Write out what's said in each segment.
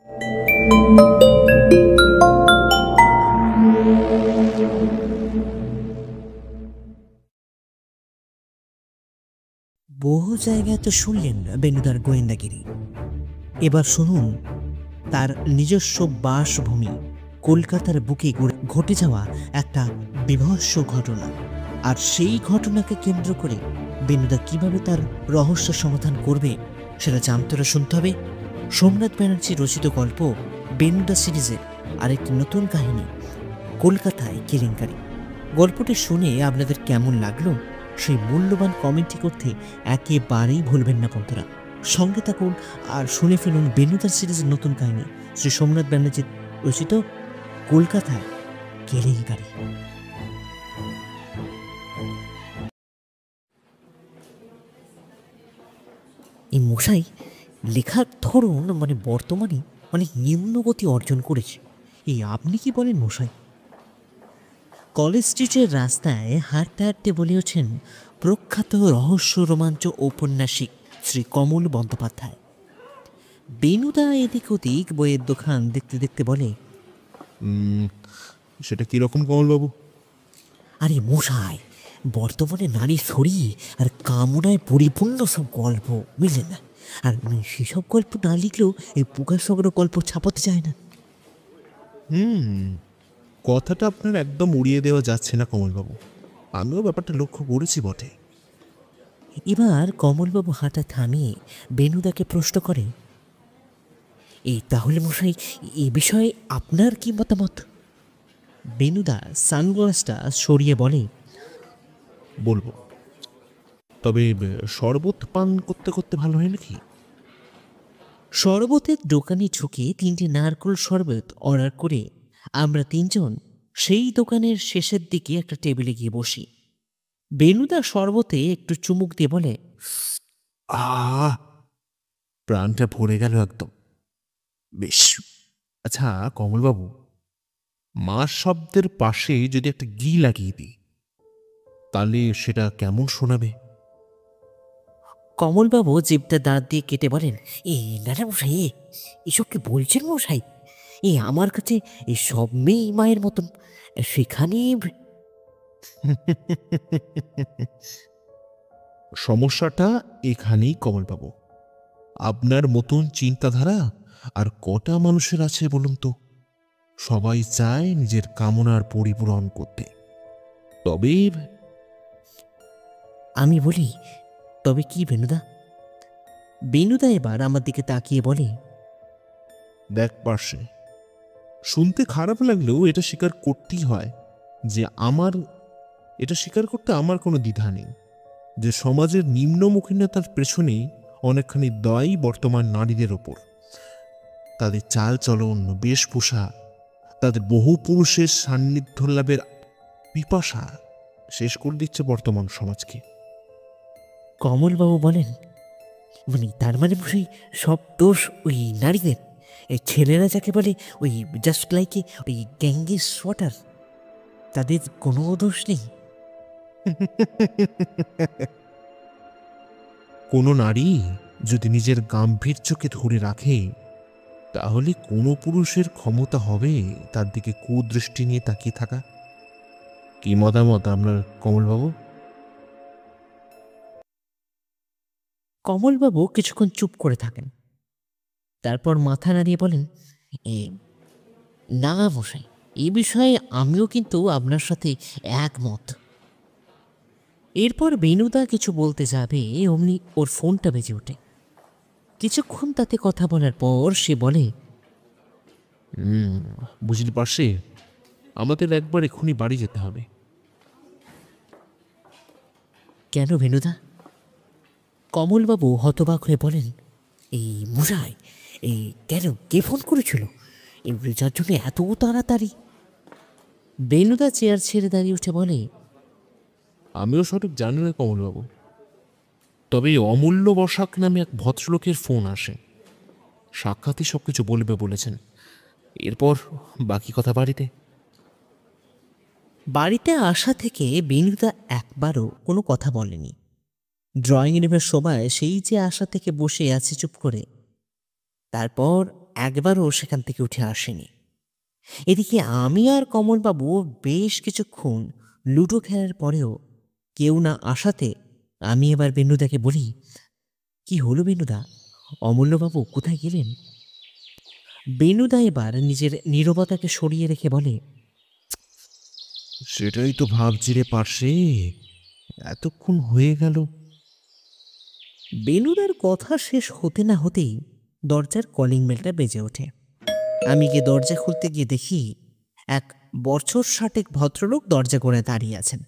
বহু জায়গায় তো শুনলেন বেনুদার গোয়েন্দাগিরি, এবার শুনুন তার নিজস্ব বাসভূমি কলকাতার বুকে ঘটে যাওয়া একটা বীভৎস ঘটনা। আর সেই ঘটনাকে কেন্দ্র করে বেনুদা কিভাবে তার রহস্য সমাধান করবে সেটা জানতে হলে শুনতে হবে সোমনাথ ব্যানার্জি রচিত গল্প বেনুদা সিরিজের আরেকটি নতুন কাহিনী, কলকাতায় কেলেঙ্কারি। গল্পটি শুনে আপনাদের কেমন লাগলো সেই মূল্যবান কমেন্টটি করতে একেবারেই ভুলবেন না বন্ধুরা। সঙ্গে থাকুন আর শুনে ফেলুন বেনুদা সিরিজের নতুন কাহিনী শ্রী সোমনাথ ব্যানার্জি রচিত কলকাতায় কেলেঙ্কারি। এই মশাই লেখার ধরন বর্তমানে নিম্নগতি অর্জন করেছে, এই আপনি কি বলেন মশাই? কলেজ স্ট্রিটের রাস্তায় হাঁটতে হাঁটতে বলেছেন প্রখ্যাত রহস্য রোমাঞ্চ ঔপন্যাসিক শ্রী কমল বন্দ্যোপাধ্যায়। বেনুদা এদিক ওদিক বইয়ের দোকান দেখতে দেখতে বলে, সেটা কিরকম কমলবাবু? আরে মশাই, বর্তমানে নারী শরীর আর কামনায় পরিপূর্ণ সব গল্প, বুঝলেন না? আর সেসব গল্প না লিখলেও এই প্রকাশকর গল্প ছাপাতে চায় না। কথাটা আপনার একদম উড়িয়ে দেওয়া যাচ্ছে না কমলবাবু, আমিও ব্যাপারটা লক্ষ্য করেছি বটে। এবার কমলবাবু হাঁটা থামিয়ে বেনুদাকে প্রশ্ন করে, এই তাহলে মশাই এ বিষয়ে আপনার কি মতামত? বেনুদা সানগ্লাসটা সরিয়ে বলে, বলবো, তবে শরবত পান করতে করতে ভালো হয় নাকি? শরবতের দোকানে ঢুকে 3টে নারকেল শরবত অর্ডার করে আমরা 3জন সেই দোকানের শেষের দিকে একটা টেবিলে গিয়ে বসি। বেনুদা শরবতে একটু চুমুক দিয়ে বলে, আহ, প্রাণটা ভরে গেল একদম। বেশ, আচ্ছা কমলবাবু, মা শব্দের পাশে যদি একটা গি লাগিয়ে দিই তাহলে সেটা কেমন শোনাবে? কমলবাবু জিভটা দাঁত দিয়ে কেটে বলেন, না না মশাই, এসব কি বলছেন মশাই? আমার কাছে এই সব মেয়ে মায়ের মতন, সেখানে সমস্যাটা এখানেই কমলবাবু। আপনার মতন চিন্তাধারা আর কটা মানুষের আছে বলুন তো? সবাই চায় নিজের কামনার পরিপূরণ করতে। তবে আমি বলি, তবে কি বেনুদা? বেনুদা এবার আমার দিকে তাকিয়ে বলে, দেখ পার্শ্বে, শুনতে খারাপ লাগলেও এটা স্বীকার করতেই হয় যে এটা স্বীকার করতে আমার কোনো দ্বিধা নেই যে সমাজের নিম্নমুখীনতার পেছনে অনেকখানি দায়ী বর্তমান নারীদের ওপর। তাদের চাল চলন, বেশভূষা, তাদের বহু পুরুষের সান্নিধ্য লাভের পিপাসা শেষ করে দিচ্ছে বর্তমান সমাজকে। কমলবাবু বলেন, তার মশাই সব দোষ ওই নারীদের? এই ছেলেরা যাকে বলে ওই জাস্ট লাইক ওই গ্যাঙ্গের সোয়াটার, তাদের কোনো দোষ নেই? কোনো নারী যদি নিজের গাম্ভীর্যকে ধরে রাখে তাহলে কোনো পুরুষের ক্ষমতা হবে তার দিকে কুদৃষ্টি নিয়ে তাকিয়ে থাকা? কি মতামত আপনার কমলবাবু? কমলবাবু কিছুক্ষণ চুপ করে থাকেন, তারপর মাথা নাড়িয়ে বলেন, না মশাই, এই বিষয়ে আমিও কিন্তু আপনার সাথে একমত। এরপর বেনুদা কিছু বলতে যাবে অমনি ওর ফোনটা বেজে ওঠে। কিছুক্ষণ তাতে কথা বলার পর সে বলে, বুঝলি পারছে, আমাদের একবার এক্ষুনি বাড়ি যেতে হবে। কেন বেনুদা? কমলবাবু হতবাক হয়ে বলেন, এই মশাই, কেন, কে ফোন করেছিল? যার জন্য এত তাড়াতাড়ি? বেনুদা চেয়ার ছেড়ে দাঁড়িয়ে উঠে বলে, আমিও সঠিক জানি না কমলবাবু, তবে অমূল্য বসাক নামে এক ভদ্রলোকের ফোন আসে, সাক্ষাৎই সবকিছু বলবে বলেছেন। এরপর বাকি কথা বাড়িতে। বাড়িতে আসা থেকে বেনুদা একবারও কোনো কথা বলেনি। ড্রয়িং রুমের সবাই সেই যে আশা থেকে বসে আছে চুপ করে। তারপর একবারও সেখান থেকে উঠে আসেনি। এদিকে আমি আর কমলবাবু বেশ কিছুক্ষণ লুডো খেলার পরেও কেউ না আসাতে আমি এবার বেনুদাকে বলি, কি হলো বেনুদা, অমূল্যবাবু কোথায় গেলেন? বেনুদা এবার নিজের নীরবতাকে সরিয়ে রেখে বলে, সেটাই তো ভাবছি রে পার্শ্বে, এতক্ষণ হয়ে গেল। বেনুদার কথা শেষ হতে না হতেই দরজার কলিং বেলটা বেজে ওঠে। আমি গিয়ে দরজা খুলতে গিয়ে দেখি এক বছর 60 ভদ্রলোক দরজা করে দাঁড়িয়ে আছেন।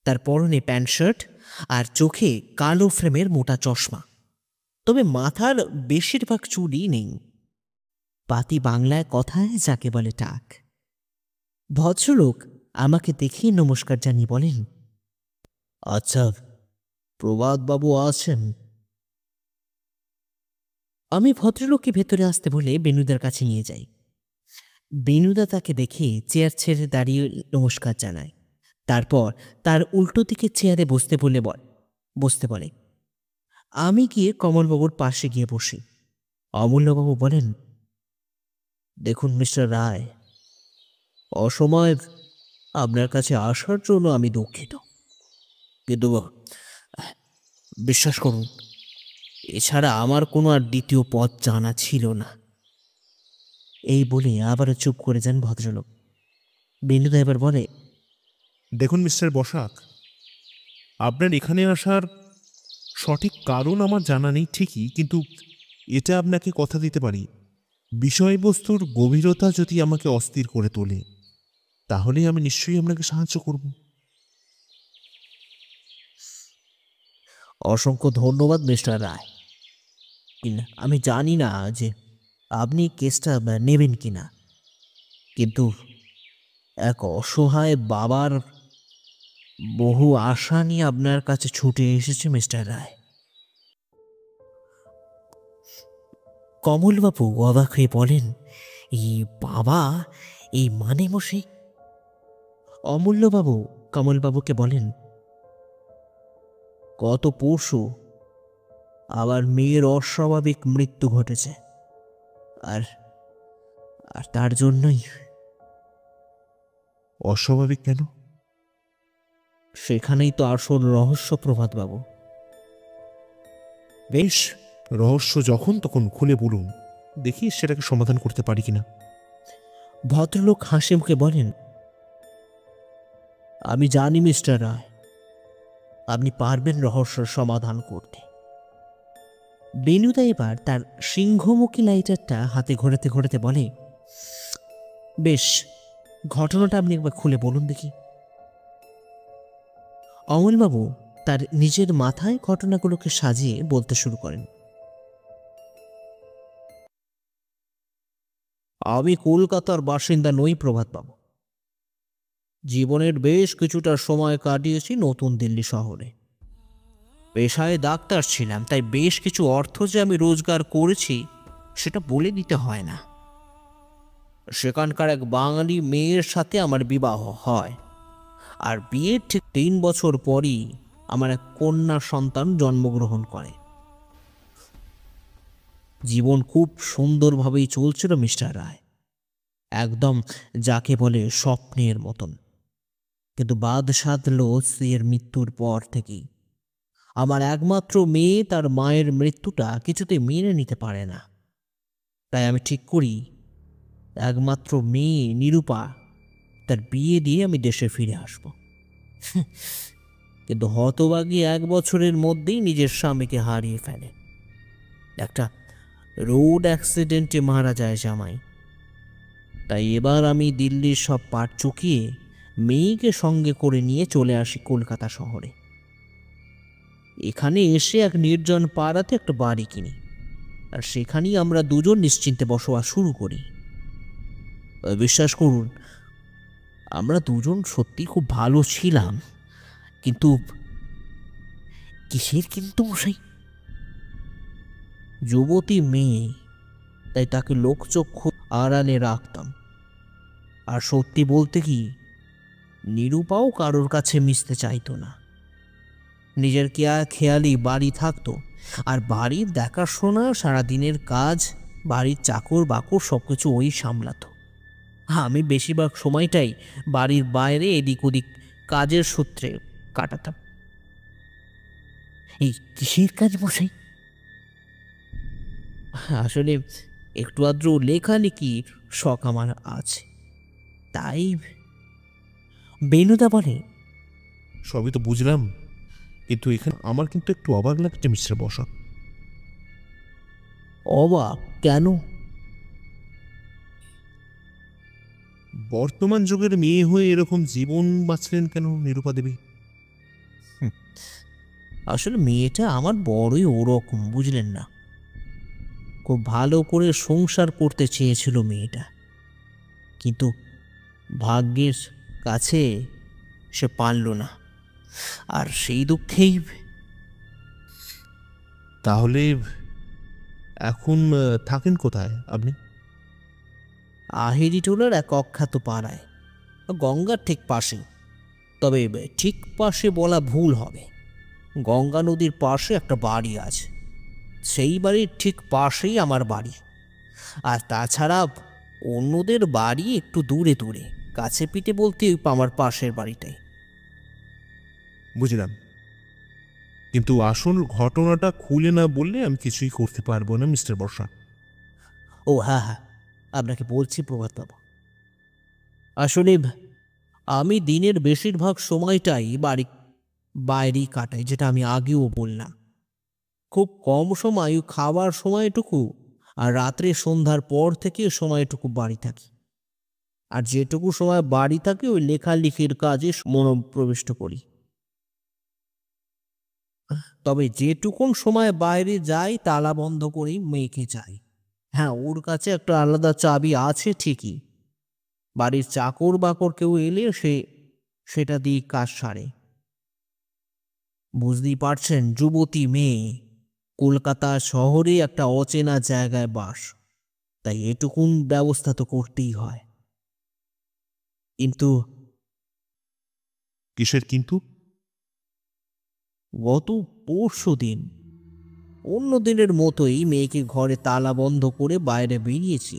তার পরনে প্যান্ট শার্ট আর চোখে কালো ফ্রেমের মোটা চশমা, তবে মাথার বেশিরভাগ চুলই নেই। পাতি বাংলায় কথায় যাকে বলে টাক। ভদ্রলোক আমাকে দেখেই নমস্কার জানিয়ে বলেন, আচ্ছা, প্রভাতবাবু আছেন? আমি ভদ্রলোককে ভেতরে আসতে বলে বেনুদার কাছে নিয়ে যাই। বেনুদা তাকে দেখে চেয়ার ছেড়ে দাঁড়িয়ে নমস্কার জানায়। তারপর তার উল্টো দিকে চেয়ারে বসতে বলে। আমি গিয়ে কমলবাবুর পাশে গিয়ে বসি। অমূল্যবাবু বলেন, দেখুন মিস্টার রায়, অসময়ে আপনার কাছে আসার জন্য আমি দুঃখিত, কিন্তু বিশ্বাস করুন, এছাড়া আমার কোনো আর দ্বিতীয় পথ জানা ছিল না। এই বলে আবারও চুপ করে যান ভদ্রলোক। বেনুদা এবার বলে, দেখুন মিস্টার বসাক, আপনার এখানে আসার সঠিক কারণ আমার জানা নেই ঠিকই, কিন্তু এটা আপনাকে কথা দিতে পারি, বিষয়বস্তুর গভীরতা যদি আমাকে অস্থির করে তোলে তাহলে আমি নিশ্চয়ই আপনাকে সাহায্য করব। অসংখ্য ধন্যবাদ মিস্টার রায়। আমি জানি না যে আপনি কেসটা নেবেন কিনা, কিন্তু এক অসহায় বাবার বহু আশা নিয়ে আপনার কাছে ছুটে এসেছে মিস্টার রায়। কমলবাবু অবাক হয়ে বলেন, এই বাবা, এই মানে মশাই? অমূল্যবাবু কমলবাবুকে বলেন, গত পরশু আবার মেয়ের অস্বাভাবিক মৃত্যু ঘটেছে, আর আর তার জন্যই। অস্বাভাবিক কেন? সেখানেই তো আসল রহস্য প্রভাতবাবু। বেশ, রহস্য যখন তখন খুলে বলুন, দেখি সেটাকে সমাধান করতে পারি কিনা। ভদ্রলোক হাসি মুখে বলেন, আমি জানি মিস্টার রায়, আপনি পারবেন রহস্যের সমাধান করতে। বেনুদা এবার তার সিংহমুখী লাইটারটা হাতে ঘোরাতে ঘোরাতে বলে, বেশ, ঘটনাটা আপনি একবার খুলে বলুন দেখি। অমলবাবু তার নিজের মাথায় ঘটনাগুলোকে সাজিয়ে বলতে শুরু করেন। আমি কলকাতার বাসিন্দা নই প্রভাতবাবু। জীবনের বেশ কিছুটা সময় কাটিয়েছি নতুন দিল্লি শহরে। পেশায় ডাক্তার ছিলাম, তাই বেশ কিছু অর্থ যে আমি রোজগার করেছি সেটা বলে দিতে হয় না। সেখানকার এক বাঙালি মেয়ের সাথে আমার বিবাহ হয়, আর বিয়ের ঠিক 3 বছর পরই আমার এক কন্যা সন্তান জন্মগ্রহণ করে। জীবন খুব সুন্দরভাবেই চলছিল মিস্টার রায়, একদম যাকে বলে স্বপ্নের মতন। কিন্তু বাদ সাধল স্ত্রীর মৃত্যুর পর থেকেই। আমার একমাত্র মেয়ে তার মায়ের মৃত্যুটা কিছুতে মেনে নিতে পারে না। তাই আমি ঠিক করি, একমাত্র মেয়ে নিরূপা, তার বিয়ে দিয়ে আমি দেশে ফিরে আসব। কিন্তু হতভাগী 1 বছরের মধ্যেই নিজের স্বামীকে হারিয়ে ফেলে। একটা রোড অ্যাক্সিডেন্টে মারা যায় জামাই। তাই এবার আমি দিল্লির সব পাট চুকিয়ে মেয়েকে সঙ্গে করে নিয়ে চলে আসি কলকাতা শহরে। এখানে এসে এক নির্জন পাড়াতে একটা বাড়ি কিনি, আর সেখানেই আমরা দুজন নিশ্চিন্তে বসবাস শুরু করি। বিশ্বাস করুন, আমরা দুজন সত্যি খুব ভালো ছিলাম, কিন্তু কিসের কিন্তু মশাই? যুবতী মেয়ে, তাই তাকে লোকচক্ষু আড়ালে রাখতাম। আর সত্যি বলতে কি, নিরূপাও কারোর কাছে মিশতে চাইতো না। নিজের খেয়ালি বাড়ি থাকতো, আর বাড়ির দেখাশোনা, সারাদিনের কাজ বাড়ির চাকর বাকর সবকিছু ওই সামলাতো। আমি বেশিরভাগ সময়টাই বাড়ির বাইরে এদিক ওদিক কাজের সূত্রে কাটাতাম। এই কিসের কাজ মশাই? আসলে একটু আদ্র লেখালেখির শখ আমার আছে, তাই। বেনুদা বলে, সবই তো বুঝলাম, কিন্তু এখানে আমার কিন্তু একটু অবাক লাগছে মিস্টার বসাক। অবাক কেন? বর্তমান যুগের মেয়ে হয়ে এরকম জীবন বাঁচলেন কেন নিরূপা দেবী? আসলে মেয়েটা আমার বড়ই ওরকম, বুঝলেন না। খুব ভালো করে সংসার করতে চেয়েছিল মেয়েটা, কিন্তু ভাগ্যের কাছে সে পারল না, আর সেই দুঃখেই। তাহলে এখন থাকেন কোথায় আপনি? আহেরিটোলার এক অখ্যাত পাড়ায়, গঙ্গার ঠিক পাশে। তবে ঠিক পাশে বলা ভুল হবে, গঙ্গা নদীর পাশে একটা বাড়ি আছে, সেই বাড়ির ঠিক পাশেই আমার বাড়ি। আর তাছাড়া অন্যদের বাড়ি একটু দূরে দূরে, কাছে পিঠে বলতে আমার পাশের বাড়িটাই। বুঝলাম, কিন্তু আসল ঘটনাটা খুলে না বললে আমি কিছুই করতে পারবো না মিস্টার বর্ষা। ও হ্যাঁ হ্যাঁ, আপনাকে বলছি প্রভাতবাবু। আসলে আমি দিনের বেশিরভাগ সময়টাই বাইরেই কাটাই, যেটা আমি আগেও বললাম। খুব কম সময় খাবার সময়টুকু, আর রাত্রে সন্ধ্যার পর থেকে সময়টুকু বাড়ি থাকি। আর যেটুকু সময় বাড়ি থাকে ওই লেখালেখির কাজে মনোপ্রবিষ্ট করি। তবে যেটুকুন সময় বাইরে যাই তালা বন্ধ করেই মেয়েকে যাই। হ্যাঁ, ওর কাছে একটা আলাদা চাবি আছে ঠিকই, বাড়ির চাকর বাকর কেউ এলে সেটা দিয়ে কাজ সারে। বুঝতেই পারছেন, যুবতী মেয়ে, কলকাতা শহরে একটা অচেনা জায়গায় বাস, তাই এটুকুন ব্যবস্থা তো করতেই হয়। কিন্তু কিসের কিন্তু? গত পরশু দিন অন্য দিনের মতোই মেয়েকে ঘরে তালা বন্ধ করে বাইরে বেরিয়েছি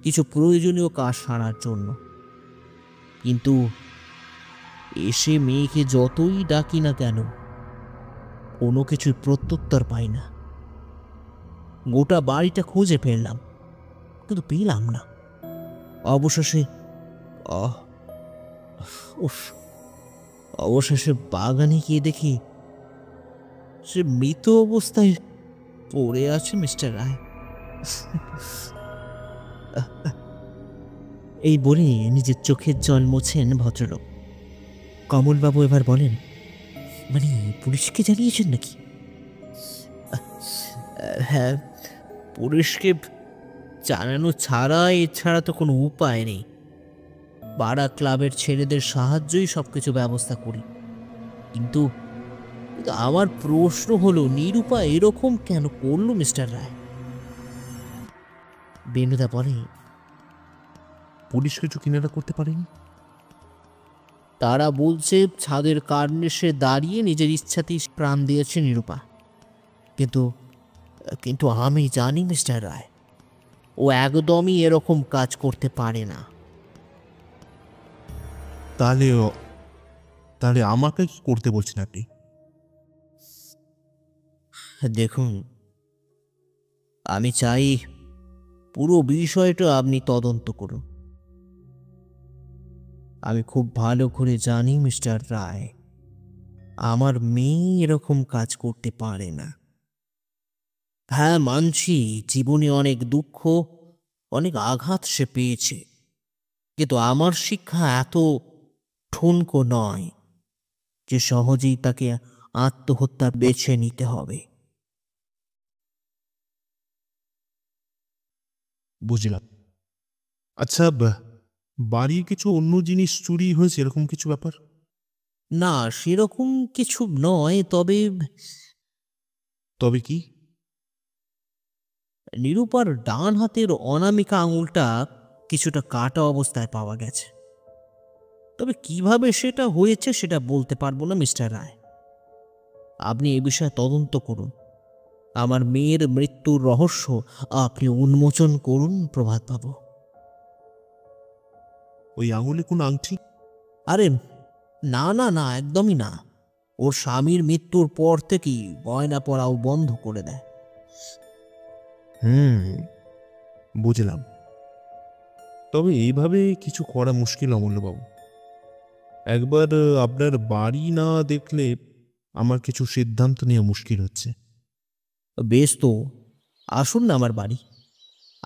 কিছু প্রয়োজনীয় কাজ সারার জন্য। কিন্তু এসে মেয়েকে যতই ডাকি না কেন, কোনো কিছুর প্রত্যুত্তর পাই না। গোটা বাড়িটা খুঁজে ফেললাম, কিন্তু পেলাম না। অবশেষে আহ উফ অবশেষে বাগানে গিয়ে দেখি সে মৃত অবস্থায় পড়ে আছে মিস্টার রায়। এই বলে নিজের চোখের জল মোছেন ভদ্রলোক। কমলবাবু এবার বলেন, মানে পুলিশকে জানিয়েছেন নাকি? হ্যাঁ, পুলিশকে জানানো ছাড়া এছাড়া তো কোনো উপায় নেই। পাড়া ক্লাবের ছেলেদের সাহায্যই সবকিছু ব্যবস্থা করি। কিন্তু আমার প্রশ্ন হলো, নিরূপা এরকম কেন করলো মিস্টার রায়? বেনুদা বলে, পুলিশ কিছু কিনারা করতে পারেনি? তারা বলছে ছাদের কার্নিশে দাঁড়িয়ে নিজের ইচ্ছাতেই প্রাণ দিয়েছে নিরূপা। কিন্তু কিন্তু আমি জানি মিস্টার রায়, ও একদমই এরকম কাজ করতে পারে না। তাহলে তাহলে আমাকে কি করতে বলছেন আপনি? দেখুন, আমি চাই পুরো বিষয়টা আপনি তদন্ত করুন। আমি খুব ভালো করে জানি মিস্টার রায়, আমার মেয়ে এরকম কাজ করতে পারে না। হ্যাঁ, মানছি জীবনে অনেক দুঃখ, অনেক আঘাত সে পেয়েছে, কিন্তু আমার শিক্ষা এত ঠুনকো নয় যে সহজেই তাকে আত্মহত্যা বেছে নিতে হবে। বুঝলাম। আচ্ছা, বাড়ির কিছু অন্য জিনিস চুরি হয়েছে এরকম কিছু ব্যাপার? না, সেরকম কিছু নয়, তবে তবে কি? নিরূপার ডান হাতের অনামিকা আঙুলটা কিছুটা কাটা অবস্থায় পাওয়া গেছে। তবে কিভাবে সেটা হয়েছে সেটা বলতে পারবো না মিস্টার রায়। আপনি এ বিষয়ে তদন্ত করুন, আমার মেয়ের মৃত্যুর রহস্য আপনি উন্মোচন করুন প্রভাতবাবু। ওই আঙুলে কোন আংটি? আরে না না না, একদমই না। ওর স্বামীর মৃত্যুর পর থেকেই গয়না পরাও বন্ধ করে দেয়। বুঝলাম। তবে এইভাবে কিছু করা মুশকিল অমূল্যবাবু। একবার আপনার বাড়ি না দেখলে আমার কিছু সিদ্ধান্ত নেওয়া মুশকিল হচ্ছে। বেশ তো, আসুন না আমার বাড়ি,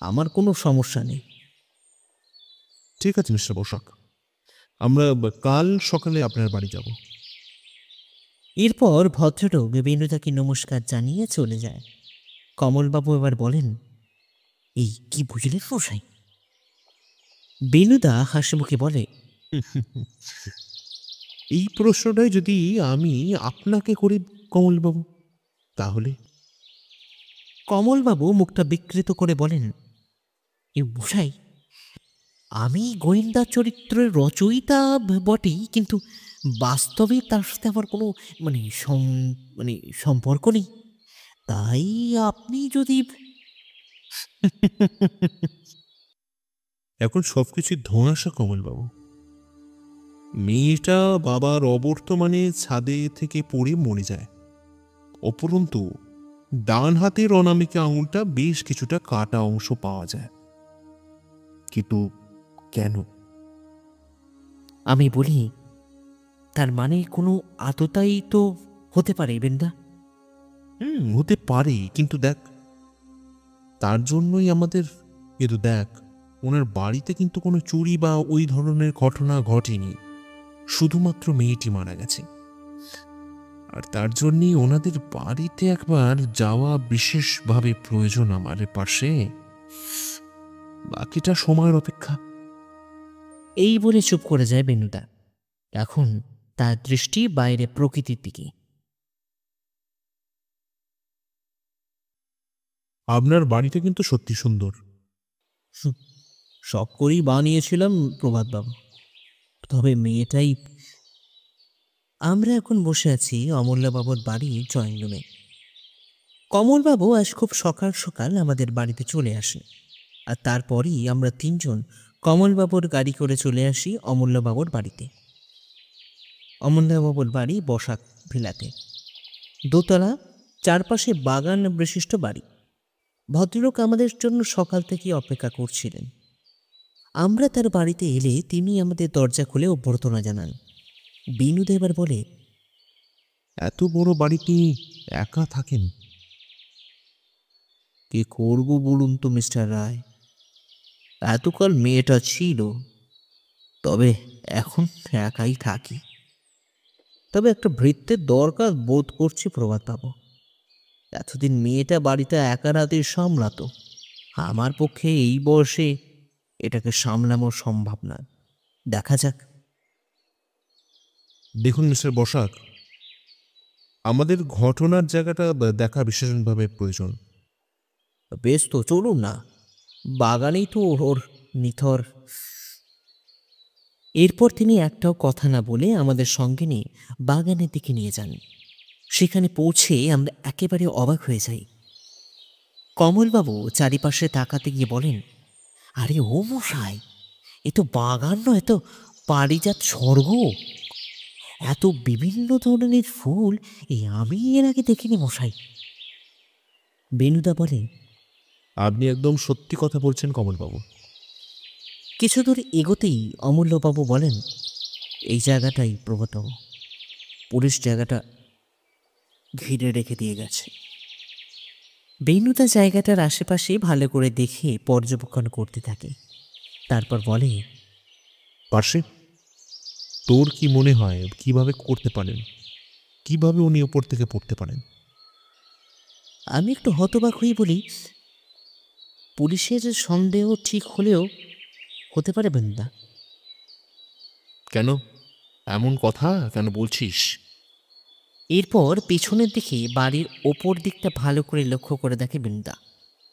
আমার কোনো সমস্যা নেই। ঠিক আছে মিস্টার বসাক, আমরা কাল সকালে আপনার বাড়ি যাব। এরপর ভদ্রলোক বেনুদাকে নমস্কার জানিয়ে চলে যায়। কমলবাবু এবার বলেন, এই কি বুঝলেন মশাই? বেনুদা হাসিমুখে বলে, এই প্রশ্নটাই যদি আমি আপনাকে করি কমলবাবু, তাহলে? কমলবাবু মুখটা বিকৃত করে বলেন, এ মশাই, আমি গোয়েন্দা চরিত্রের রচয়িতা বটেই, কিন্তু বাস্তবে তার সাথে আমার কোনো মানে মানে সম্পর্ক নেই। তাই আপনি যদি এখন সবকিছু ধোঁয়াশা কমলবাবু। মেয়েটা বাবার অবর্তমানে ছাদে থেকে পড়ে মরে যায়। অপরন্তু ডান হাতের অনামিকা আঙুলটা বেশ কিছুটা কাটা অংশ পাওয়া যায়। কিন্তু কেন? আমি বলি, তার মানে কোনো আততায়ী তো হতে পারে বেন্দা। হতে পারে, কিন্তু দেখ, তার জন্যই আমাদের। কিন্তু দেখ, ওনার বাড়িতে কিন্তু কোনো চুরি বা ওই ধরনের ঘটনা ঘটেনি। শুধুমাত্র মেয়েটি মারা গেছে। আর তার জন্যই ওনাদের বাড়িতে একবার যাওয়া বিশেষভাবে প্রয়োজন আমার পাশে। বাকিটা সময়ের অপেক্ষা। এই বলে চুপ করে যায় বেনুদা। এখন তার দৃষ্টি বাইরে প্রকৃতির দিকে। আপনার বাড়িটা কিন্তু সত্যি সুন্দর। শখ করেই বানিয়েছিলাম প্রভাতবাবু, তবে মেয়েটাই। আমরা এখন বসে আছি অমূল্যবাবুর বাড়ির ড্রয়িং রুমে। কমলবাবু আজ খুব সকাল সকাল আমাদের বাড়িতে চলে আসে, আর তারপরই আমরা তিনজন কমলবাবুর গাড়ি করে চলে আসি অমূল্যবাবুর বাড়িতে। অমূল্যবাবুর বাড়ি বসাক ভিলাতে, দোতলা, চারপাশে বাগান বিশিষ্ট বাড়ি। ভদ্রলোক আমাদের জন্য সকাল থেকে অপেক্ষা করছিলেন। আমরা তার বাড়িতে এলে তিনি আমাদের দরজা খুলে অভ্যর্থনা জানান। বিনুদা এবার বলে, এত বড় বাড়িতে একা থাকেন? কি করব বলুন তো মিস্টার রায়, এতকাল মেয়েটা ছিল, তবে এখন একাই থাকি। তবে একটা ভৃত্যের দরকার বোধ করছি প্রভাতবাবু। এতদিন মেয়েটা বাড়িটা একা রাতে সামলাতো, আমার পক্ষে এই বয়সে এটাকে সামলানো সম্ভব না। দেখা যাক। দেখুন মিস্টার বসাক, আমাদের ঘটনার জায়গাটা দেখা বিশেষভাবে প্রয়োজন। বেশ তো, চলুন না, বাগানেই তো ওর নিথর। এরপর তিনি একটাও কথা না বলে আমাদের সঙ্গে নিয়ে বাগানের দিকে নিয়ে যান। সেখানে পৌঁছে আমরা একেবারে অবাক হয়ে যাই। কমলবাবু চারিপাশে তাকাতে গিয়ে বলেন, আরে ও মশাই, এ তো বাগান নয়, তো পারিজাত স্বর্গ। এত বিভিন্ন ধরনের ফুল আমি এর আগে দেখিনি মশাই। বেনুদা বলে, আপনি একদম সত্যি কথা বলছেন কমলবাবু। কিছু দূর এগোতেই অমূল্যবাবু বলেন, এই জায়গাটাই প্রভাতবাবু, পুলিশ জায়গাটা ঘিরে রেখে দিয়ে গেছে। বেনুদা জায়গাটার আশেপাশে ভালো করে দেখে পর্যবেক্ষণ করতে থাকে। তারপর বলে, পাশে তোর কি মনে হয় কিভাবে করতে পারেন? কিভাবে উনি ওপর থেকে পড়তে পারেন? আমি একটু হতবাক হয়ে বলি, পুলিশের সন্দেহ ঠিক হলেও হতে পারে বেনুদা। কেন এমন কথা কেন বলছিস? এরপর পেছনের দিকে বাড়ির ওপর দিকটা ভালো করে লক্ষ্য করে দেখে বেনুদা।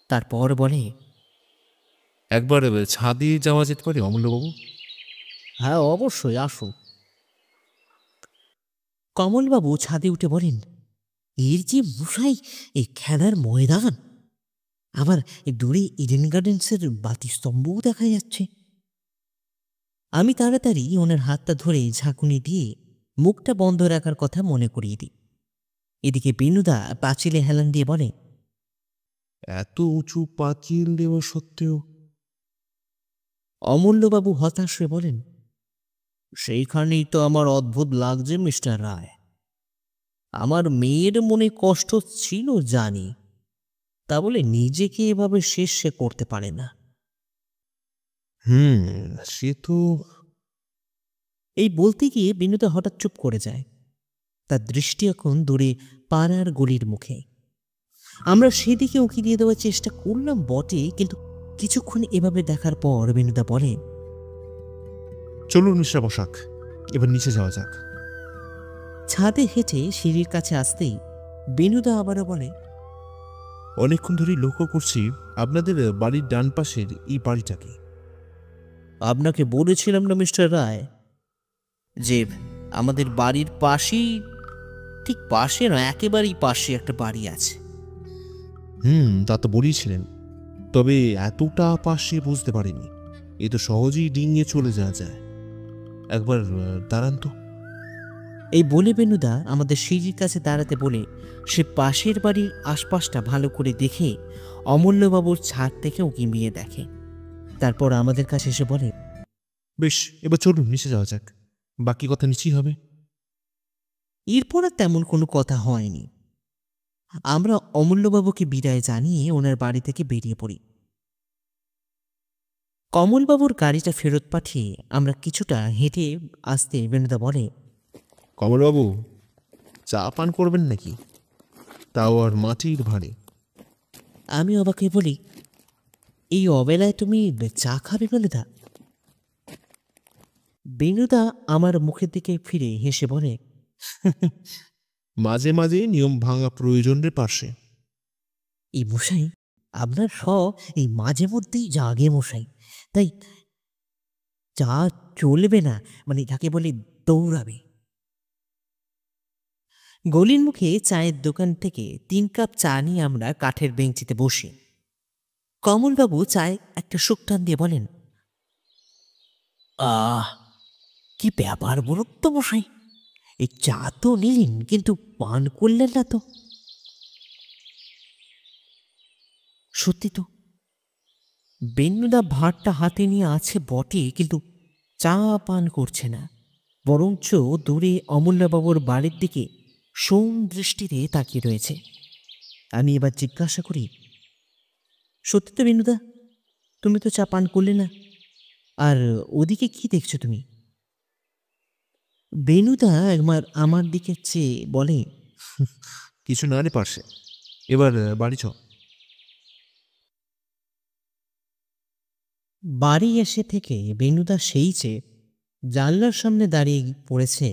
তারপর বলে, একবার ছাদে যাওয়া যেতে পারে অমূল্যবাবু? হ্যাঁ অবশ্যই, আসুন। কমলবাবু ছাদে উঠে বলেন, এর যে মশাই এই খেলার ময়দান, আবার এই দূরে ইডেন গার্ডেন্সের বাতিস্তম্ভও দেখা যাচ্ছে। আমি তাড়াতাড়ি ওনার হাতটা ধরে ঝাঁকুনি দিয়ে মুখটা বন্ধ রাখার কথা মনে করিয়ে দিই। এদিকে বেনুদা পাঁচিলে হেলান দিয়ে বলে, এত উঁচু পাঁচিল দেওয়া সত্ত্বেও অমূল্যবাবু হতাশ হয়ে বলেন, সেইখানেই তো আমার অদ্ভুত লাগছে মিস্টার রায়। আমার মেয়ের মনে কষ্ট ছিল জানি, তা বলে নিজেকে এভাবে শেষ সে করতে পারে না। হুম, সে তো এই বলতে গিয়ে বিনুদা হঠাৎ চুপ করে যায়। তার দৃষ্টি এখন দূরে পাড়ার গলির মুখে। আমরা সেদিকে উঁকি দিয়ে দেওয়ার চেষ্টা করলাম বটে, কিন্তু কিছুক্ষণ এভাবে দেখার পর বিনুদা বলে, চলুন মিস্টার বসাক, এবার নিচে যাওয়া যাক। ছাদে হেঁটে সিঁড়ির কাছে আসতেই বেনুদা আবারও বলে, অনেকক্ষণ ধরেই লক্ষ্য করছি আপনাদের বাড়ির ডান পাশের এই বাড়িটাকে। আপনাকে বলেছিলাম না মিস্টার রায় যে আমাদের বাড়ির পাশেই, ঠিক পাশে নয়, একেবারেই পাশে একটা বাড়ি আছে। তা তো বলেছিলেন, তবে এতটা পাশে বুঝতে পারিনি। এ তো সহজেই ডিঙিয়ে চলে যাওয়া যায়। একবার দাঁড়ান তো। এই বলে বেনুদা আমাদের সিঁড়ির কাছে দাঁড়াতে বলে সে পাশের বাড়ির আশপাশটা ভালো করে দেখে অমূল্যবাবুর ছাদ থেকে উঁকি মিয়ে দেখে। তারপর আমাদের কাছে এসে বলে, বেশ, এবার চলুন নিচে যাওয়া যাক, বাকি কথা নিচেই হবে। এরপর আর তেমন কোনো কথা হয়নি। আমরা অমূল্যবাবুকে বিদায় জানিয়ে ওনার বাড়ি থেকে বেরিয়ে পড়ি। কমলবাবুর গাড়িটা ফেরত পাঠিয়ে আমরা কিছুটা হেঁটে আসতে বেনুদা বলে, কমলবাবু, চা পান করবেন নাকি? তাও আর মাটির ভাঁড়ে। আমি অবাক হয়ে বলি, এই অবেলায় তুমি চা খাবে বেনুদা? বেনুদা আমার মুখের দিকে ফিরে হেসে বলে, মাঝে মাঝে নিয়ম ভাঙা প্রয়োজনের পাশে। এই মশাই, আপনার এই মাঝে মধ্যেই জাগে মশাই, তাই চা চলবে না, মানে যাকে বলে দৌড়াবে। গলির মুখে চায়ের দোকান থেকে 3 কাপ চা নিয়ে আমরা কাঠের বেঞ্চিতে বসি। কমলবাবু চায় একটা শুকটান দিয়ে বলেন, আহ, কি ব্যাপার বলুন তো মশাই, এই চা তো নিলেন কিন্তু পান করলেন না তো। সত্যি তো, বেনুদা ভাঁড়টা হাতে নিয়ে আছে বটে, কিন্তু চা পান করছে না, বরঞ্চ দূরে অমূল্যবাবুর বাড়ির দিকে সোম দৃষ্টিতে তাকিয়ে রয়েছে। আমি এবার জিজ্ঞাসা করি, সত্যি তো বেনুদা, তুমি তো চা পান করলে না, আর ওদিকে কি দেখছো তুমি? বেনুদা একবার আমার দিকে চেয়ে বলে, কিছু না রে পাশে, এবার বাড়ি চ। বাড়ি এসে থেকে বেনুদা সেই চেয়ে জানলার সামনে দাঁড়িয়ে পড়েছে।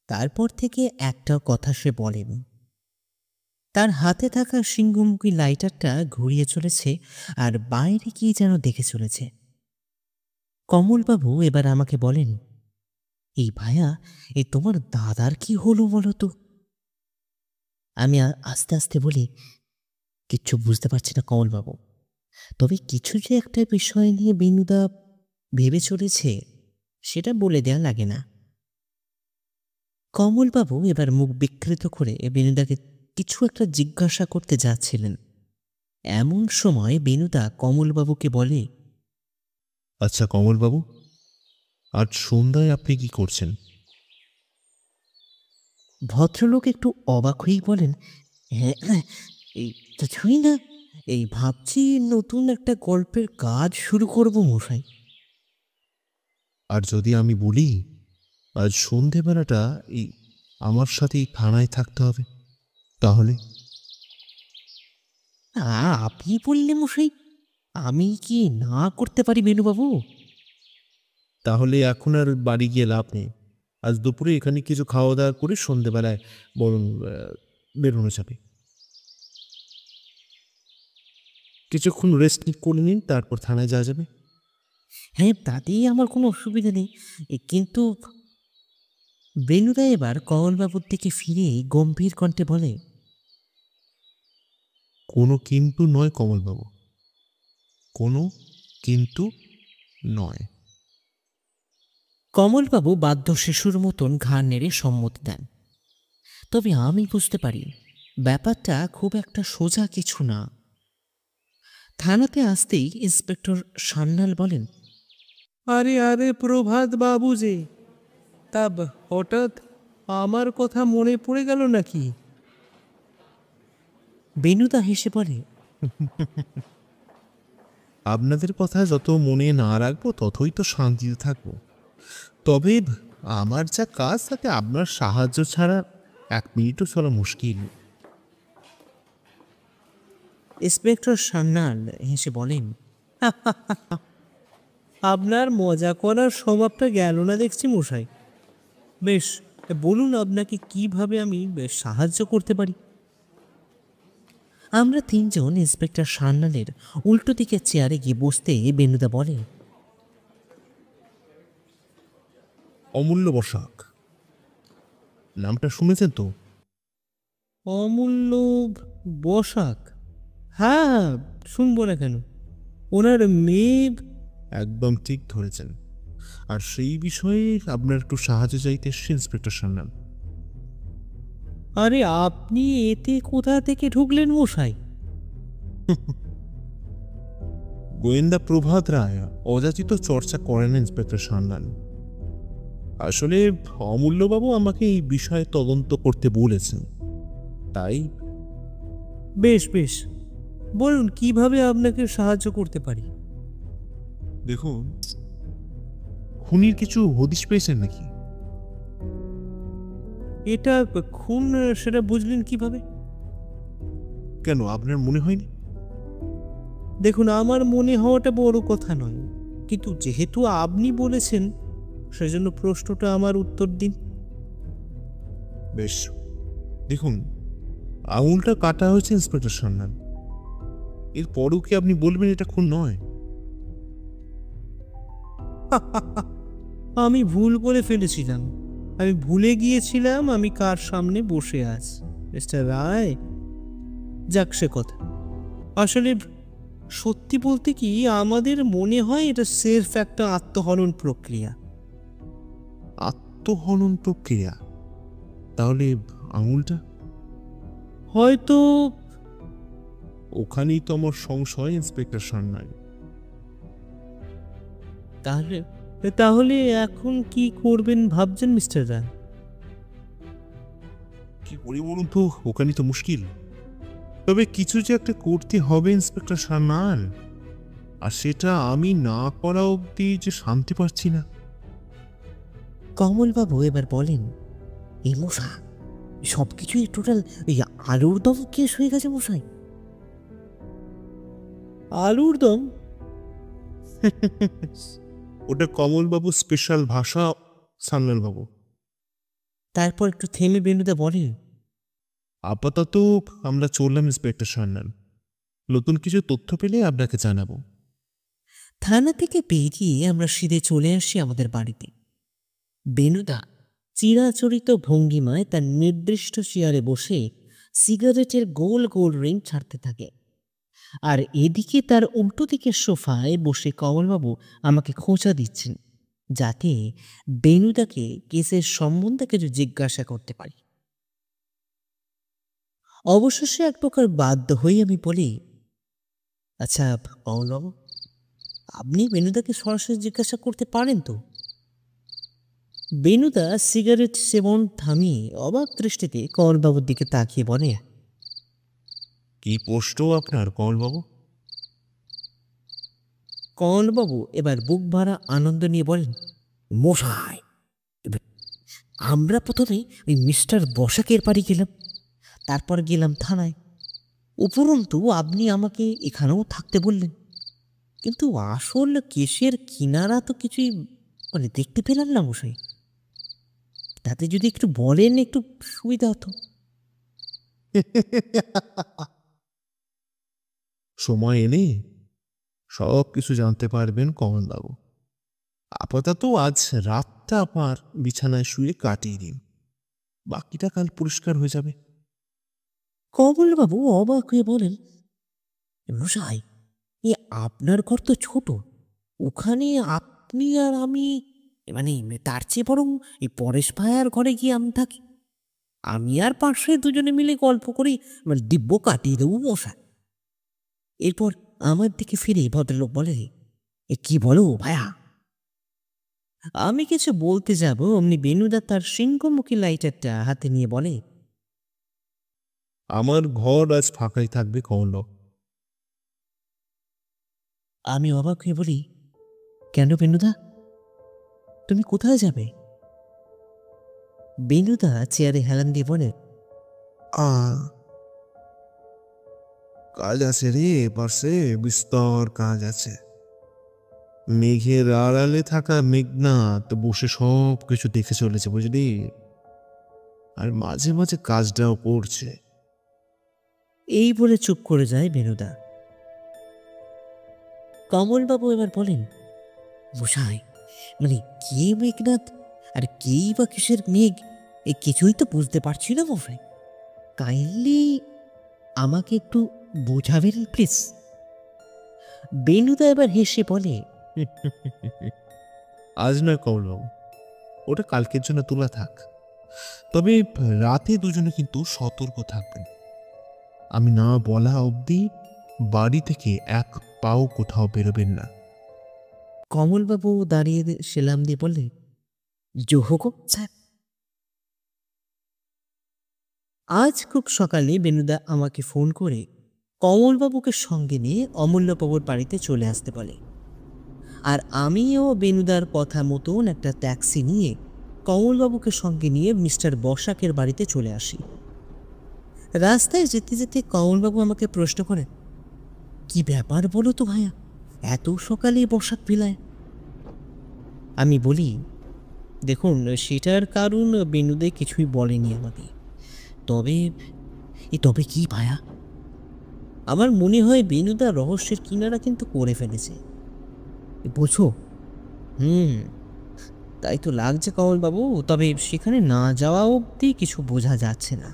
তারপর থেকে একটা কথা সে বলেনি। তার হাতে থাকা সিংহমুখী লাইটারটা ঘুরিয়ে চলেছে আর বাইরে কি যেন দেখে চলেছে। কমলবাবু এবার আমাকে বলেন, এই ভায়া, এই তোমার দাদার কি হলো বলো তো? আমি আস্তে আস্তে বলি, কিচ্ছু বুঝতে পারছি না কমলবাবু, তবে কিছু যে একটা বিষয় নিয়ে বেনুদা ভেবে চলেছে সেটা বলে দেয়া লাগে না। কমলবাবু এবার মুখ বিকৃত করে বেনুদাকে কিছু একটা জিজ্ঞাসা করতে যাচ্ছিলেন। এমন সময় বেনুদা কমলবাবুকে বলে, আচ্ছা কমলবাবু, আজ সন্ধ্যায় আপনি কি করছেন? ভদ্রলোক একটু অবাক হয়েই বলেন, হ্যাঁ, এই কিছুই না, এই ভাবছি নতুন একটা গল্পের কাজ শুরু করব মশাই। আর যদি আমি বলি আজ সন্ধেবেলাটা এই আমার সাথেই থানায় থাকতে হবে, তাহলে? আপনি বললে মশাই, আমি কি না করতে পারি বেনুবাবু? তাহলে এখন আর বাড়ি গিয়ে লাভ নেই। আজ দুপুরে এখানে কিছু খাওয়া দাওয়া করে সন্ধেবেলায় বরং বেরোনো যাবে। কিছুক্ষণ রেস্ট করে নিন, তারপর থানায় যাওয়া যাবে। হ্যাঁ, তাতেই আমার কোনো অসুবিধা নেই, কিন্তু বেনুদা এবার কমলবাবুর দিকে ফিরে গম্ভীর কণ্ঠে বলে, কোনো কিন্তু নয় কমলবাবু, কোনো কিন্তু নয়। কমলবাবু বাধ্য শিশুর মতন ঘাড় নেড়ে সম্মতি দেন। তবে আমি বুঝতে পারি ব্যাপারটা খুব একটা সোজা কিছু না। থানাতে আসতেই ইন্সপেক্টর সান্যাল বলেন, আরে আরে প্রভাত বাবু যে, তা হঠাৎ আমার কথা মনে পড়ে গেল নাকি? বেনুদা হেসে বলে, আপনাদের কথা যত মনে না রাখবো ততই তো শান্তিতে থাকবো। তবে আমার যা কাজ তাতে আপনার সাহায্য ছাড়া 1 মিনিটও চলা মুশকিল। ইন্সপেক্টর সান্যাল হেসে বলেন, আপনার মজা করার স্বভাবটা গেল না দেখছি মশাই। বেশ, বলুন আপনাকে কিভাবে আমি বেশ সাহায্য করতে পারি। আমরা তিনজন ইন্সপেক্টর সান্যালের উল্টো দিকের চেয়ারে গিয়ে বসতে বেনুদা বলে, অমূল্য বসাক নামটা শুনেছেন তো? অমূল্য বসাক? হ্যাঁ, শুনবো না কেন। ওনার মেয়ে? একদম ঠিক ধরেছেন। আর সেই বিষয়ে আপনার একটু সাহায্য চাইতে এসেছি ইন্সপেক্টর সান্যাল। আরে আপনি এতে কোথা থেকে ঢুকলেন মশাই? গোয়েন্দা প্রভাত রায় অযাচিত চর্চা করেন ইন্সপেক্টর সান্যাল। আসলে অমূল্যবাবু আমাকে এই বিষয়ে তদন্ত করতে বলেছেন, তাই। বেশ বেশ, বলুন কিভাবে আপনাকে সাহায্য করতে পারি। দেখুন, খুনির কিছু হদিশ পেয়েছেন নাকি? এটা খুন, সেটা বুঝলেন কিভাবে? কেন, আপনার মনে হয়নি? দেখুন, আমার মনে হওয়াটা বড় কথা নয়, কিন্তু যেহেতু আপনি বলেছেন সেজন্য প্রশ্নটা আমার উত্তর দিন। বেশ, দেখুন, আঙুলটা কাটা হয়েছে ইন্সপেক্টর সান্যাল। এরপরও কি আপনি বলবেন এটা খুন নয়? আমি ভুল করে ফেলেছিলাম। আমি ভুলে গিয়েছিলাম আমি কার সামনে বসে আছি। মিস্টার রায়, যাক সে কথা। আসলে সত্যি বলতে কি, আমাদের মনে হয় এটা সেলফ একটা আত্মহনন প্রক্রিয়া। আত্মহনন প্রক্রিয়া? তাহলে আঙুলটা? হয়তো। ওখানেই তো আমার সংশয় ইন্সপেক্টর সান্যাল। তাহলে তাহলে এখন কি করবেন ভাবছেন মিস্টার রায়? কি করি বলুন তো, ওখানেই তো মুশকিল। তবে কিছু যে একটা করতে হবে ইন্সপেক্টর সান্যাল, আর সেটা আমি না করা অবধি যে শান্তি পাচ্ছি না। কমলবাবু এবার বলেন, এই মশা সব কিছুই টোটাল এই আলুর দম কেস হয়ে গেছে মশাই। আলুর দম? ওটা কমলবাবু স্পেশাল ভাষা, সান্যাল বাবু। তারপর একটু থেমে বেনুদা বলেন, আপাতত আমরা চললাম ইন্সপেক্টর সান্যাল, নতুন কিছু তথ্য পেলে আপনাকে জানাবো। থানা থেকে বেরিয়ে আমরা সিধে চলে আসি আমাদের বাড়িতে। বেনুদা চিরাচরিত ভঙ্গিমায় তার নির্দিষ্ট চেয়ারে বসে সিগারেটের গোল গোল রিং ছাড়তে থাকে, আর এদিকে তার উল্টো দিকের সোফায় বসে কমলবাবু আমাকে খোঁচা দিচ্ছেন যাতে বেনুদাকে কেসের সম্বন্ধে কিছু জিজ্ঞাসা করতে পারি। অবশেষে এক প্রকার বাধ্য হয়ে আমি বলি, আচ্ছা কমলবাবু, আপনি বেনুদাকে সরাসরি জিজ্ঞাসা করতে পারেন তো? বেনুদা সিগারেট সেবন থামিয়ে অবাক দৃষ্টিতে কমলবাবুর দিকে তাকিয়ে বলে, কি প্রশ্ন আপনার কমলবাবু? কমলবাবু এবার বুক ভরা আনন্দ নিয়ে বলেন, মশাই, আমরা প্রথমে ওই মিস্টার বসাকের বাড়ি গেলাম, তারপর গেলাম থানায়। উপরন্তু আপনি আমাকে এখানেও থাকতে বললেন, কিন্তু আসল কেসের কিনারা তো কিছুই দেখতে পেলাম না মশাই। তাতে যদি একটু বলেন একটু সুবিধা হতো। সময় এলে সব কিছু জানতে পারবেন কমলবাবু। আপাতত আজ রাতটা আপনার বিছানায় শুয়ে কাটিয়ে দিন, বাকিটা কাল পরিষ্কার হয়ে যাবে। কমলবাবু অবাক হয়ে বলেন, মশাই, এ আপনার ঘর তো ছোট, ওখানে আপনি আর আমি, মানে তার চেয়ে বরং এই পরেশ ভাইয়ার ঘরে গিয়ে আমি থাকি। আমি আর পাশে দুজনে মিলে গল্প করি, মানে দিব্য কাটিয়ে দেবো মশাই। এরপর আমার দিকে ফিরে ভদ্রলোক বলে, এ কি বলো ভাইয়া? আমি কিছু বলতে যাব, অমনি বেনুদা তার সিংহমুখী লাইটারটা হাতে নিয়ে বলে, আমার ঘর আজ ফাঁকাই থাকবে কমল। আমি অবাক হয়ে বলি, কেন বেনুদা, তুমি কোথায় যাবে? বেনুদা চেয়ারে হেলান দিয়ে বলে, কাজ আছে রে পাশে, বিস্তর কাজ আছে। মেঘের আড়ালে থাকা মেঘনাথ বসে সব কিছু দেখে চলেছে বুঝলি, আর মাঝে মাঝে কাজটাও করছে। এই বলে চুপ করে যায় বেনুদা। কমলবাবু এবার বলেন, মশাই, মানে কে মেঘনাথ আর কেই বা কিসের মেঘ, এ কিছুই তো বুঝতে পারছি না মশাই। কাইন্ডলি আমাকে একটু বোঝাবেন প্লিজ। বেনুদা এবার হেসে বলে, আজ নয় কমলবাবু, ওটা কালকের জন্য তোলা থাক। তবে রাতে দুজনে কিন্তু সতর্ক থাকবেন। আমি না বলা অবধি বাড়ি থেকে এক পাও কোথাও বেরোবেন না। কমলবাবু দাঁড়িয়ে সেলাম দিয়ে বললে, জো হুকুম স্যার। আজ খুব সকালে বেনুদা আমাকে ফোন করে কমলবাবুকে সঙ্গে নিয়ে অমূল্যবাবুর বাড়িতে চলে আসতে বলে। আর আমিও বেনুদার কথা মতন একটা ট্যাক্সি নিয়ে কমলবাবুকে সঙ্গে নিয়ে মিস্টার বসাকের বাড়িতে চলে আসি। রাস্তায় যেতে যেতে কমলবাবু আমাকে প্রশ্ন করেন, কি ব্যাপার বলো তো ভাইয়া, এত সকালে বসাক ভিলায়? আমি বলি, দেখুন সেটার কারণ বেনুদে কিছুই বলেনি আমাকে। তবে কি ভাইয়া? আমার মনে হয় বেনুদা রহস্যের কিনারা কিন্তু করে ফেলেছে, বুঝো? তাই তো লাগছে কমলবাবু, তবে সেখানে না যাওয়া অবধি কিছু বোঝা যাচ্ছে না।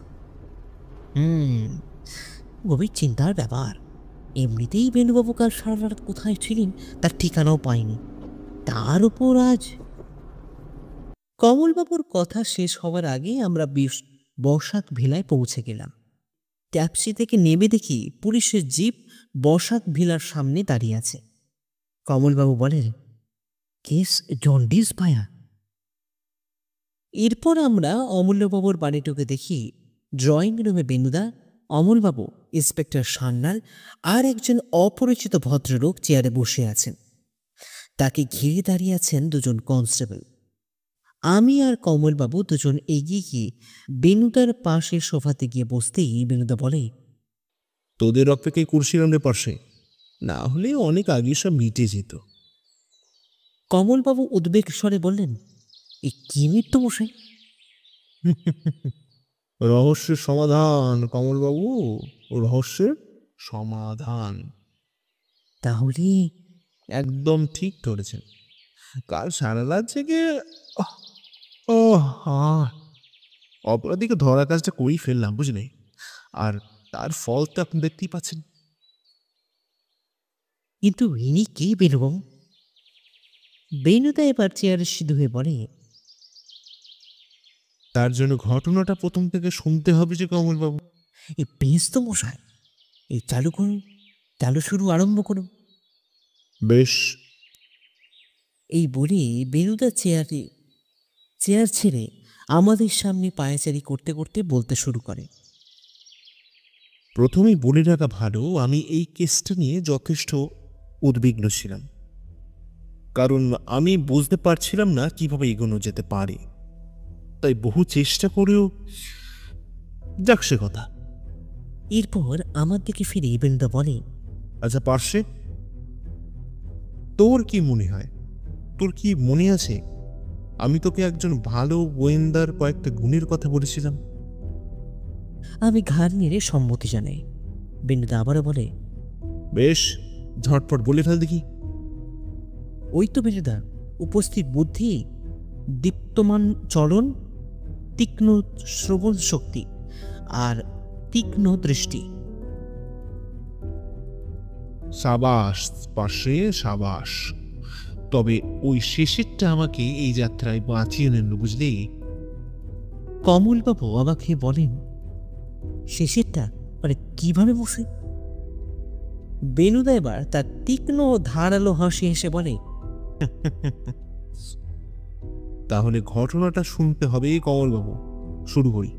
গভীর চিন্তার ব্যাপার। এমনিতেই বেনুবাবু কাল সারা রাত কোথায় ছিলেন তার ঠিকানাও পাইনি, তার উপর আজ। কমলবাবুর কথা শেষ হওয়ার আগে আমরা বসাক ভিলায় পৌঁছে গেলাম। ট্যাক্সি থেকে নেমে দেখি পুলিশের জিপ বসাক ভিলার সামনে দাঁড়িয়ে আছে। কমলবাবু বলেন, কেস জন্ডিস ভায়া। এরপর আমরা অমূল্যবাবুর বাড়িটুকে দেখি। ড্রয়িং রুমে বেনুদা, অমলবাবু, ইন্সপেক্টর সান্যাল আর একজন অপরিচিত ভদ্রলোক চেয়ারে বসে আছেন। তাকে ঘিরে দাঁড়িয়ে আছেন দুজন কনস্টেবল। আমি আর কমলবাবু দুজন এগিয়ে গিয়ে বেনুদার পাশে সোফাতে গিয়ে বসতেই বেনুদা বলে, তোদের অপেক্ষায় করছিলাম রে পাশে, না হলে অনেক আগে সব মিটে যেত। কমলবাবু উদ্বেগ স্বরে বললেন, এ কি মৃত্যু মশাই? রহস্যের সমাধান কমলবাবু, রহস্যের সমাধান। তাহলে একদম ঠিক ধরেছেন। কাল সারা রাত জেগে অপরাধীকে ধরার কাজটা করেই ফেললাম বুঝলে, আর তার ফল তো আপনি দেখতেই পাচ্ছেন। কিন্তু ইনি কে বেনুবাবু? বেনুদা এবার চেয়ারে সিধু হয়ে বলে, তার জন্য ঘটনাটা প্রথম থেকে শুনতে হবে যে কমলবাবু। এ বেশ তো মশাই, এই চালু করুন, চালু শুরু আরম্ভ করুন। বেশ। এই বলে বেনুদা চেয়ার ছেড়ে আমাদের সামনে পায়চারি করতে করতে বলতে শুরু করে, প্রথমেই বলে রাখা ভালো, আমি এই কেসটা নিয়ে যথেষ্ট উদ্বিগ্ন ছিলাম, কারণ আমি বুঝতে পারছিলাম না কিভাবে এগোনো যেতে পারে। তাই বহু চেষ্টা করেও যাক সে কথা। এরপর আমার দিকে ফিরে বেনুদা বলে, আচ্ছা পার্শ্বে, তোর কি মনে হয়, তোর কি মনে আছে আমি তোকে একজন ভালো গোয়েন্দার কয়েকটা গুণের কথা বলেছিলাম? আমি ঘাড় নেড়ে সম্মতি জানাই। বেনুদা আবারও বলে, বেশ, ঝটপট বলে ফেল দেখি। ওই তো বেনুদা, উপস্থিত বুদ্ধি, দীপ্তমান চলন, তীক্ষ্ণ শ্রবণ শক্তি আর তীক্ষ্ণ দৃষ্টি। সাবাস পাশে, সাবাস। তবে ওই শেষেরটা আমাকে এই যাত্রায় বাঁচিয়ে নিল, বুঝলি? কমলবাবু অবাক হয়ে বলেন, শেষেরটা মানে কিভাবে বসে? বেনুদা এবার তার তীক্ষ্ণ ও ধারালো হাসি হেসে বলে, তাহলে ঘটনাটা শুনতে হবে কমলবাবু, শুরু করি।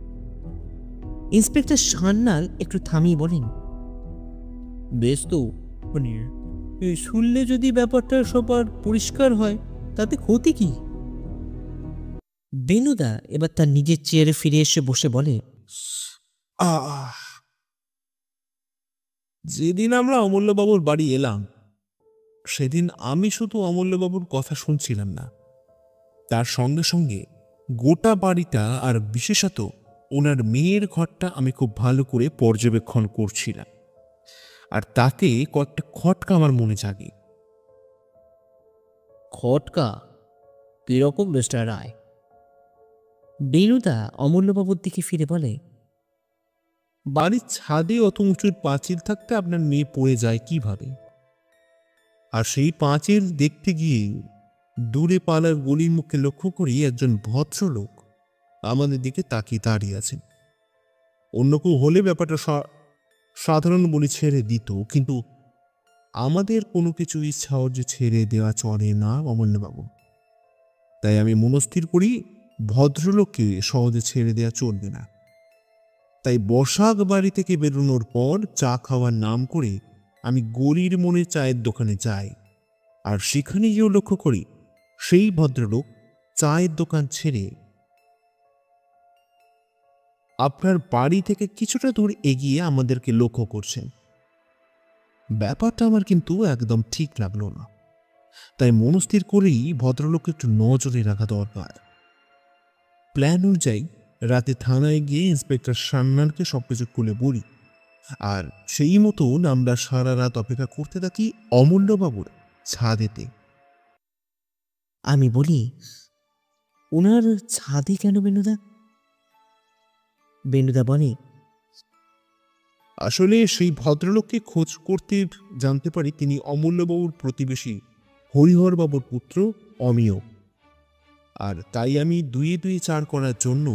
ইন্সপেক্টর সান্যাল একটু থামিয়ে বলেন, বেশ তো, মানে শুনলে যদি ব্যাপারটা সবার পরিষ্কার হয় তাতে ক্ষতি কি? বেনুদা এবার তার নিজের চেয়ারে ফিরে এসে বসে বলে, যেদিন আমরা অমূল্যবাবুর বাড়ি এলাম, সেদিন আমি শুধু অমূল্যবাবুর কথা শুনছিলাম না, তার সঙ্গে সঙ্গে গোটা বাড়িটা আর বিশেষত ওনার মেয়ের ঘরটা আমি খুব ভালো করে পর্যবেক্ষণ করছিলাম। আর তাতে কয়েকটা খটকা আমার মনে জাগে। খটকা কিরকম মিস্টার রায়? বেনুদা অমূল্যবাবুর দিকে ফিরে বলে, বাড়ির ছাদে অত উঁচুর পাঁচিল থাকতে আপনার মেয়ে পড়ে যায় কিভাবে? আর সেই পাঁচিল দেখতে গিয়ে দূরে পালার গলির মুখে লক্ষ্য করি একজন ভদ্রলোক আমাদের দিকে তাকিয়ে দাঁড়িয়ে আছেন। অন্য কেউ হলে ব্যাপারটা সাধারণ বলে ছেড়ে দিত, কিন্তু আমাদের কোনো কিছু ইচ্ছা যে ছেড়ে দেওয়া চলে না অমূল্যবাবু। তাই আমি মনস্থির করি ভদ্রলোককে সহজে ছেড়ে দেওয়া চলবে না। তাই বসাক বাড়ি থেকে বেরোনোর পর চা খাওয়ার নাম করে আমি গলির মোড়ে চায়ের দোকানে যাই। আর সেখানে গিয়েও লক্ষ্য করি সেই ভদ্রলোক চায়ের দোকান ছেড়ে আপনার বাড়ি থেকে কিছুটা দূর এগিয়ে আমাদেরকে লক্ষ্য করছেন। ব্যাপারটা আমার কিন্তু একদম ঠিক লাগলো না, তাই মনস্থির করেই ভদ্রলোককে একটু নজরে রাখা দরকার। প্ল্যান অনুযায়ী রাতে থানায় গিয়ে ইন্সপেক্টর সান্যালকে সবকিছু খুলে বলি, আর সেই মতন আমরা সারা রাত অপেক্ষা করতে থাকি অমূল্যবাবুর ছাদেতে। আমি বলি, ওনার ছাদে কেন বেনুদা? বেনুদা বলে, আসলে সেই ভদ্রলোককে খোঁজ করতে জানতে পারি তিনি অমূল্যবাবুর প্রতিবেশী হরিহরবাবুর পুত্র অমিয়। আর তাই আমি দুয়ে দুয়ে চার করার জন্য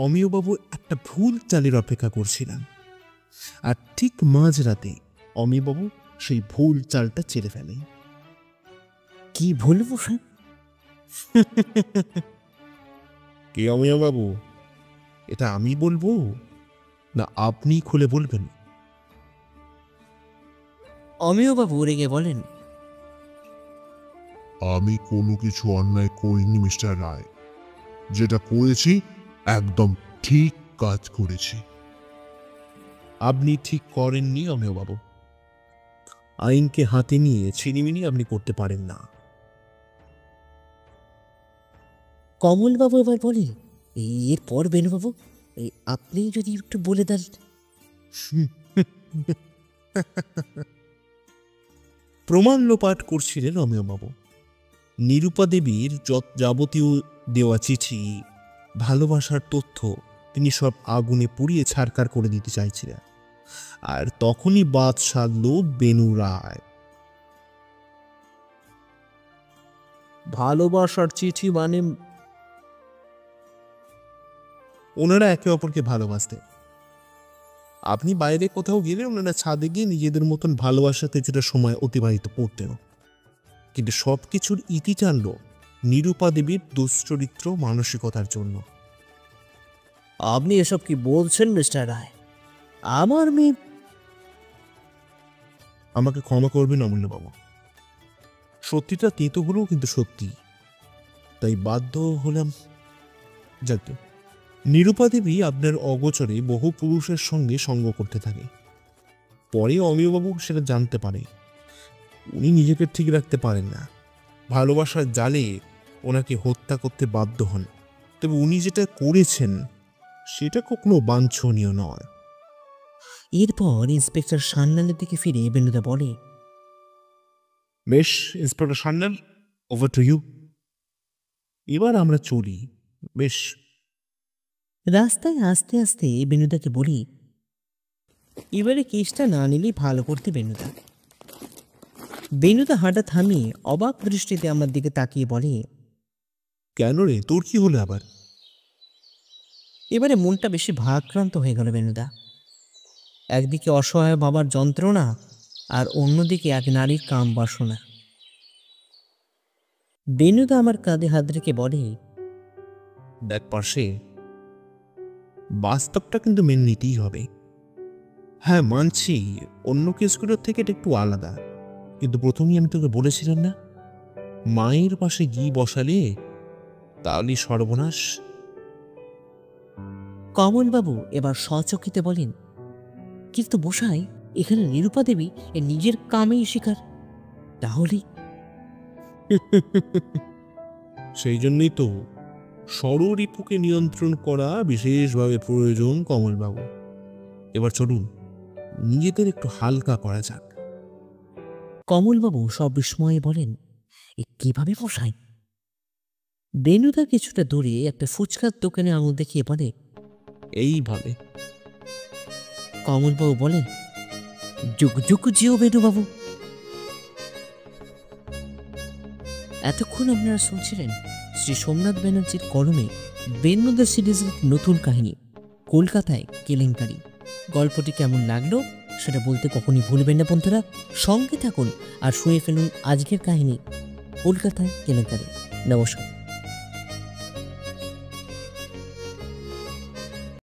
অমিয়বাবু একটা ভুল চালের অপেক্ষা করছিলাম। আর ঠিক মাঝরাতে অমিয়বাবু সেই ভুল চালটা ছেড়ে ফেলে। কি ভুল বসে? কে অমিয়বাবু? এটা আমি বলবো না আপনি খুলে বলবেন? অমিয়বাবু রেগে বলেন, আমি কোনো কিছু অন্যায় করিনি মিস্টার রায়, যেটা করেছি একদম ঠিক কাজ করেছি। আপনি ঠিক করেননি অমিয়বাবু। আইনকে হাতে নিয়ে ছিনিমিনি আপনি করতে পারেন না। কমলবাবু এবার বলে, এরপর বেনুবাবু আপনি যদি একটু বলে দেন। প্রমাণ লোপাট করছিলেন অমিয়বাবু। নিরূপা দেবীর যাবতীয় দেওয়া চিঠি, ভালোবাসার তথ্য তিনি সব আগুনে পুড়িয়ে ছারকার করে দিতে চাইছিলেন। আর তখনই বাদ সাধল বেনু রায়। ভালোবাসার চিঠি মানে? ওনারা একে অপরকে ভালোবাসতেন। আপনি বাইরে কোথাও গেলে ওনারা ছাদে গিয়ে নিজেদের মতন ভালোবাসাতে যেটা সময় অতিবাহিত করতেন। কিন্তু সবকিছুর ইতি টানল নিরূপা দেবীর দুশ্চরিত্র মানসিকতার জন্য। আপনি এসব কি বলছেন মিস্টার রায়? আমার মেয়ে? আমাকে ক্ষমা করবেন অমূল্যবাবু, সত্যিটা তেতো হলেও কিন্তু সত্যি, তাই বাধ্য হলাম। যাকে নিরূপা দেবী আপনার অগোচরে বহু পুরুষের সঙ্গে সঙ্গ করতে থাকে। পরে অমিয়বাবু সেটা জানতে পারে। উনি নিজেকে ঠিক রাখতে পারেন না, ভালোবাসার জালে ওনাকে হত্যা করতে বাধ্য হন। তবে উনি যেটা করেছেন সেটা কখনো বাঞ্ছনীয় নয়। এরপর ইন্সপেক্টর সান্যালের দিকে ফিরে বেনুদা বলে, বেশ inspector Sanyal, over to you. এবার আমরা চলি। বেশ। রাস্তায় আস্তে আস্তে বেনুদাকে বলি, এবারে কেসটা না নিলেই ভালো করতে বেনুদা। বেনুদা হাঁটা থামিয়ে অবাক দৃষ্টিতে আমার দিকে তাকিয়ে বলে, কেন রে, তোর কি হলো আবার? এবারে মনটা বেশি ভারাক্রান্ত হয়ে গেল বেনুদা। একদিকে অসহায় বাবার যন্ত্রণা, আর অন্যদিকে এক নারীর কাম বাসনা। বেনুদা আমার কাঁধে হাত রেখে বলে, দেখ পাশে, বাস্তবটা কিন্তু মেনে নিতেই হবে। হ্যাঁ মানছি, অন্য কেসগুলোর থেকে এটা একটু আলাদা, কিন্তু প্রথমেই আমি তোকে বলেছিলাম না, মায়ের পাশে ঘি বসালে তাহলেই সর্বনাশ। কমলবাবু এবার সচকিতে বলেন, কিন্তু মশাই, এখানে নিরূপা দেবী এর নিজের কামেই শিকার, তাহলে সেই জন্যই তো ষড়রিপুকে নিয়ন্ত্রণ করা বিশেষভাবে প্রয়োজন কমলবাবু। এবার চলুন, নিজেদের একটু হালকা করা যাক। কমলবাবু সব বিস্ময়ে বলেন, এ কিভাবে মশাই? বেনুদা কিছুটা দূরে একটা ফুচকার দোকানে আঙুল দেখিয়ে বলে, এইভাবে। কমলবাবু বলেন, যুগ যুগ জিও বেনুবাবু। এতক্ষণ আপনারা শুনছিলেন শ্রী সোমনাথ ব্যানার্জির কলমে বেনুদা সিরিজের নতুন কাহিনী কলকাতায় কেলেঙ্কারি। গল্পটি কেমন লাগলো সেটা বলতে কখনই ভুলবেন না বন্ধুরা। সঙ্গে থাকুন আর শুনে ফেলুন আজকের কাহিনী কলকাতায় কেলেঙ্কারি। নমস্কার।